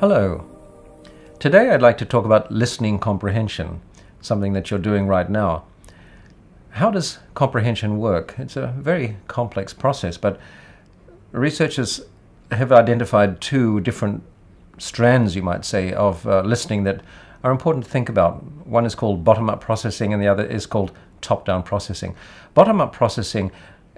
Hello. Today I'd like to talk about listening comprehension, something that you're doing right now. How does comprehension work? It's a very complex process, but researchers have identified two different strands, you might say, of listening that are important to think about. One is called bottom-up processing and the other is called top-down processing. Bottom-up processing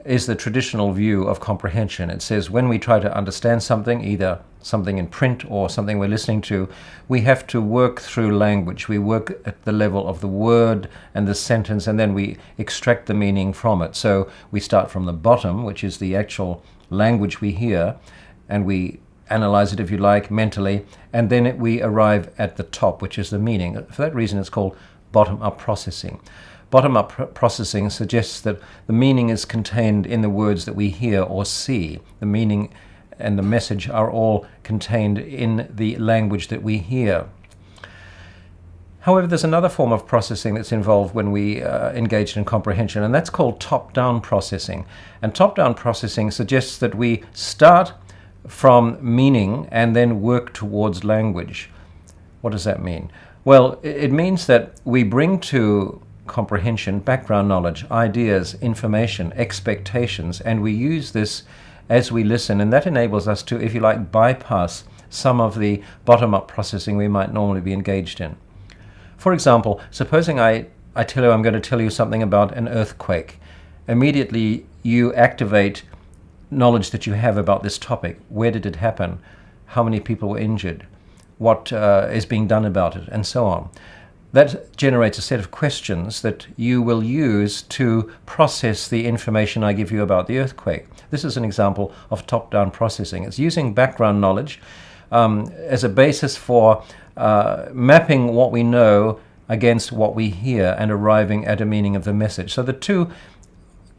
is the traditional view of comprehension. It says when we try to understand something, either something in print or something we're listening to, we have to work through language. We work at the level of the word and the sentence, and then we extract the meaning from it. So we start from the bottom, which is the actual language we hear, and we analyze it, if you like, mentally, and then we arrive at the top, which is the meaning. For that reason, it's called bottom-up processing. Bottom-up processing suggests that the meaning is contained in the words that we hear or see. The meaning and the message are all contained in the language that we hear. However, there's another form of processing that's involved when we engage in comprehension, and that's called top-down processing. And top-down processing suggests that we start from meaning and then work towards language. What does that mean? Well, it means that we bring to comprehension background knowledge, ideas, information, expectations, and we use this as we listen, and that enables us to, if you like, bypass some of the bottom-up processing we might normally be engaged in. For example, supposing I tell you I'm going to tell you something about an earthquake. Immediately you activate knowledge that you have about this topic. Where did it happen? How many people were injured? What is being done about it? And so on. That generates a set of questions that you will use to process the information I give you about the earthquake. This is an example of top-down processing. It's using background knowledge as a basis for mapping what we know against what we hear and arriving at a meaning of the message. So the two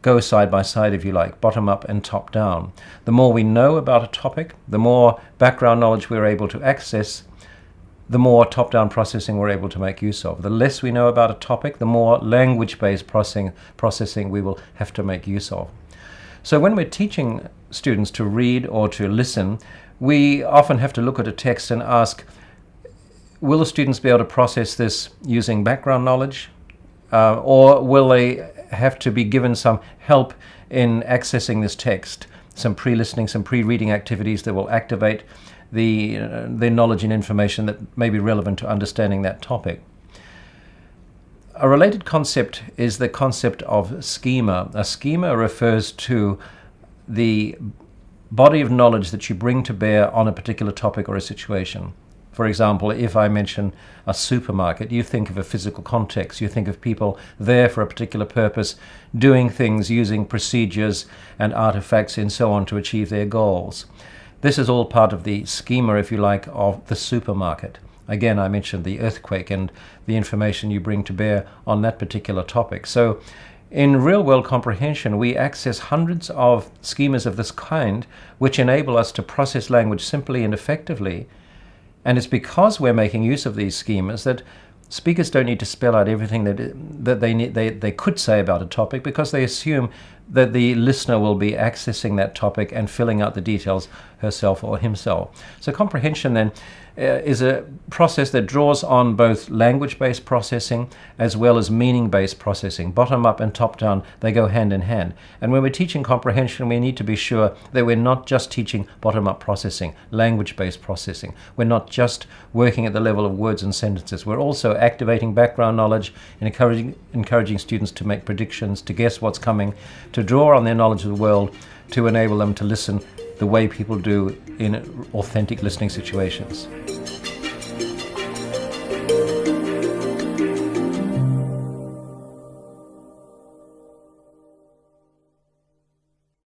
go side by side, if you like, bottom-up and top-down. The more we know about a topic, the more background knowledge we're able to access, the more top-down processing we're able to make use of. The less we know about a topic, the more language-based processing we will have to make use of. So when we're teaching students to read or to listen, we often have to look at a text and ask, will the students be able to process this using background knowledge? Or will they have to be given some help in accessing this text, some pre-listening, some pre-reading activities that will activate the knowledge and information that may be relevant to understanding that topic. A related concept is the concept of schema. A schema refers to the body of knowledge that you bring to bear on a particular topic or a situation. For example, if I mention a supermarket, you think of a physical context. You think of people there for a particular purpose, doing things, using procedures and artifacts and so on to achieve their goals. This is all part of the schema, if you like, of the supermarket. Again, I mentioned the earthquake and the information you bring to bear on that particular topic. So in real-world comprehension, we access hundreds of schemas of this kind which enable us to process language simply and effectively. And it's because we're making use of these schemas that speakers don't need to spell out everything that they could say about a topic, because they assume that the listener will be accessing that topic and filling out the details herself or himself. So comprehension then is a process that draws on both language-based processing as well as meaning-based processing. Bottom-up and top-down, they go hand in hand. And when we're teaching comprehension, we need to be sure that we're not just teaching bottom-up processing, language-based processing. We're not just working at the level of words and sentences. We're also activating background knowledge and encouraging students to make predictions, to guess what's coming, to draw on their knowledge of the world, to enable them to listen the way people do in authentic listening situations.